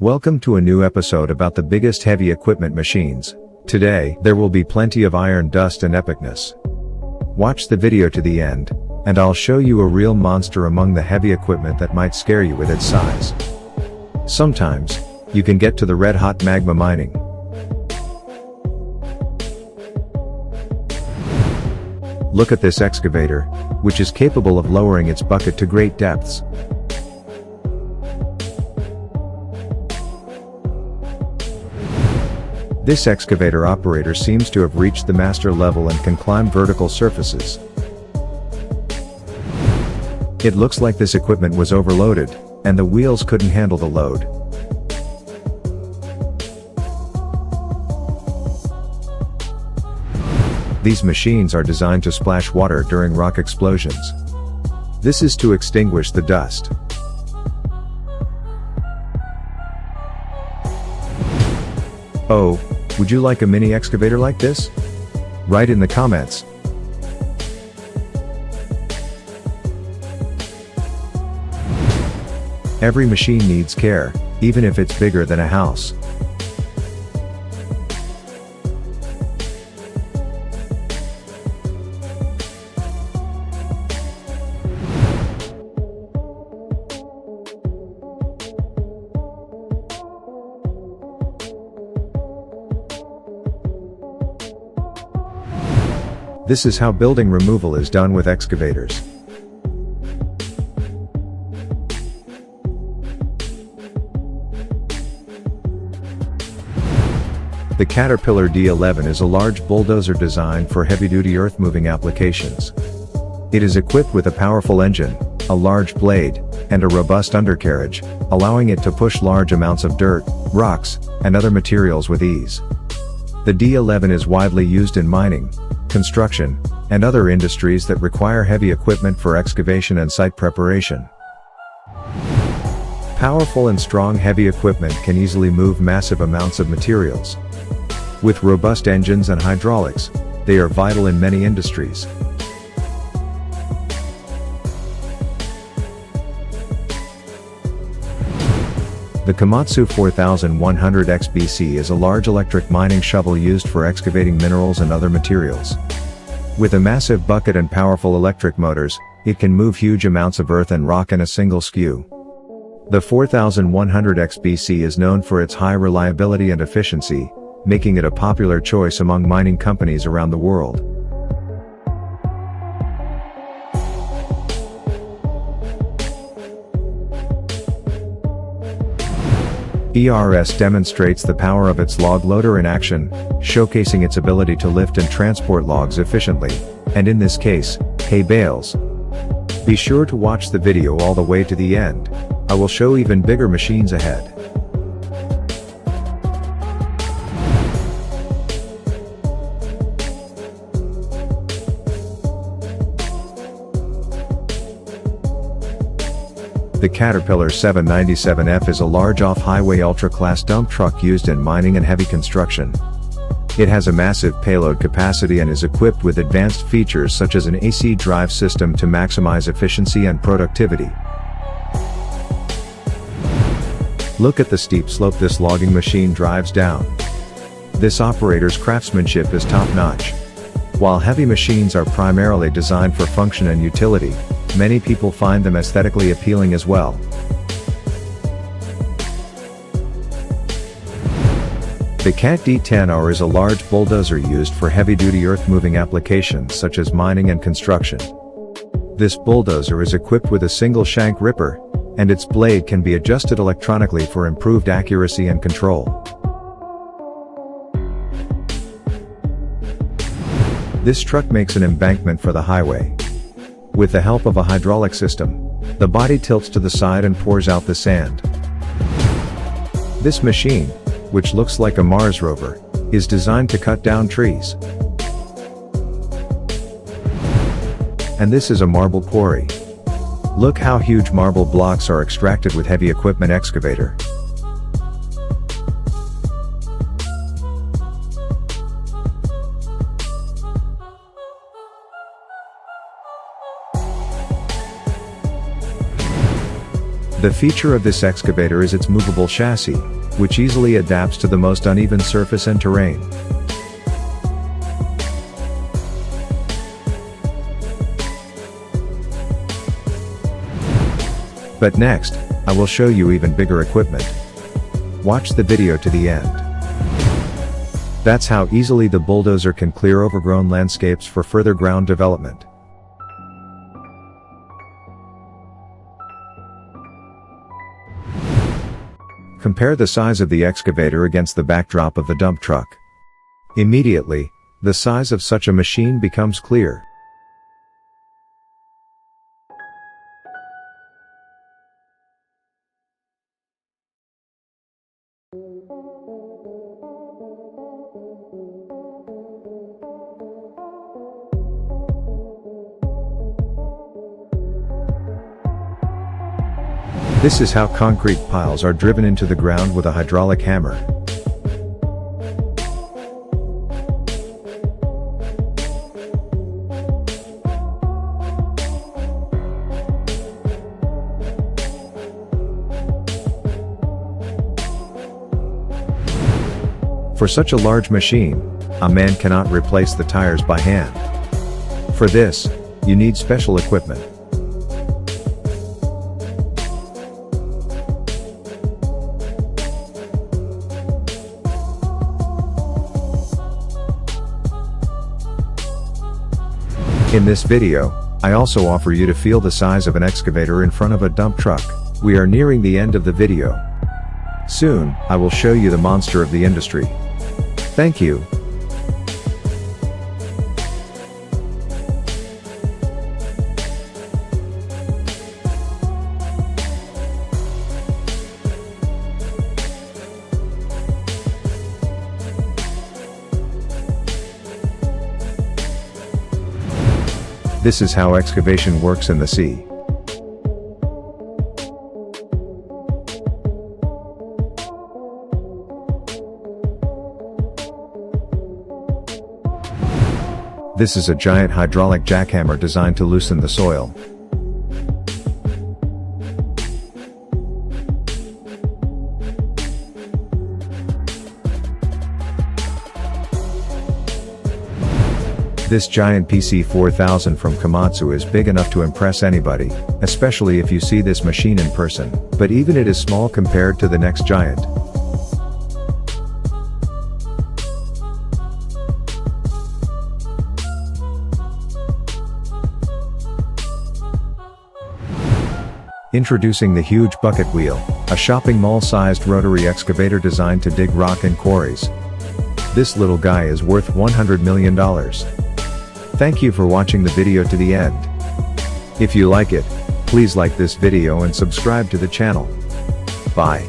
Welcome to a new episode about the biggest heavy equipment machines. Today, there will be plenty of iron dust and epicness. Watch the video to the end, and I'll show you a real monster among the heavy equipment that might scare you with its size. Sometimes, you can get to the red-hot magma mining. Look at this excavator, which is capable of lowering its bucket to great depths. This excavator operator seems to have reached the master level and can climb vertical surfaces. It looks like this equipment was overloaded, and the wheels couldn't handle the load. These machines are designed to splash water during rock explosions. This is to extinguish the dust. Oh, would you like a mini excavator like this? Write in the comments. Every machine needs care, even if it's bigger than a house. This is how building removal is done with excavators. The Caterpillar D11 is a large bulldozer designed for heavy-duty earth-moving applications. It is equipped with a powerful engine, a large blade, and a robust undercarriage, allowing it to push large amounts of dirt, rocks, and other materials with ease. The D11 is widely used in mining, construction, and other industries that require heavy equipment for excavation and site preparation. Powerful and strong heavy equipment can easily move massive amounts of materials. With robust engines and hydraulics, they are vital in many industries. The Komatsu 4100 XBC is a large electric mining shovel used for excavating minerals and other materials. With a massive bucket and powerful electric motors, it can move huge amounts of earth and rock in a single skew. The 4100 XBC is known for its high reliability and efficiency, making it a popular choice among mining companies around the world. ERS demonstrates the power of its log loader in action, showcasing its ability to lift and transport logs efficiently, and in this case, hay bales. Be sure to watch the video all the way to the end. I will show even bigger machines ahead. The Caterpillar 797F is a large off-highway ultra-class dump truck used in mining and heavy construction. It has a massive payload capacity and is equipped with advanced features such as an AC drive system to maximize efficiency and productivity. Look at the steep slope this logging machine drives down. This operator's craftsmanship is top-notch. While heavy machines are primarily designed for function and utility, many people find them aesthetically appealing as well. The Cat D10R is a large bulldozer used for heavy-duty earth-moving applications such as mining and construction. This bulldozer is equipped with a single shank ripper, and its blade can be adjusted electronically for improved accuracy and control. This truck makes an embankment for the highway. With the help of a hydraulic system, the body tilts to the side and pours out the sand. This machine, which looks like a Mars rover, is designed to cut down trees. And this is a marble quarry. Look how huge marble blocks are extracted with heavy equipment excavator. The feature of this excavator is its movable chassis, which easily adapts to the most uneven surface and terrain. But next, I will show you even bigger equipment. Watch the video to the end. That's how easily the bulldozer can clear overgrown landscapes for further ground development. Compare the size of the excavator against the backdrop of the dump truck. Immediately, the size of such a machine becomes clear. This is how concrete piles are driven into the ground with a hydraulic hammer. For such a large machine, a man cannot replace the tires by hand. For this, you need special equipment. In this video, I also offer you to feel the size of an excavator in front of a dump truck. We are nearing the end of the video. Soon, I will show you the monster of the industry. Thank you. This is how excavation works in the sea. This is a giant hydraulic jackhammer designed to loosen the soil. This giant PC4000 from Komatsu is big enough to impress anybody, especially if you see this machine in person, but even it is small compared to the next giant. Introducing the huge bucket wheel, a shopping mall-sized rotary excavator designed to dig rock in quarries. This little guy is worth $100 million. Thank you for watching the video to the end. If you like it, please like this video and subscribe to the channel. Bye.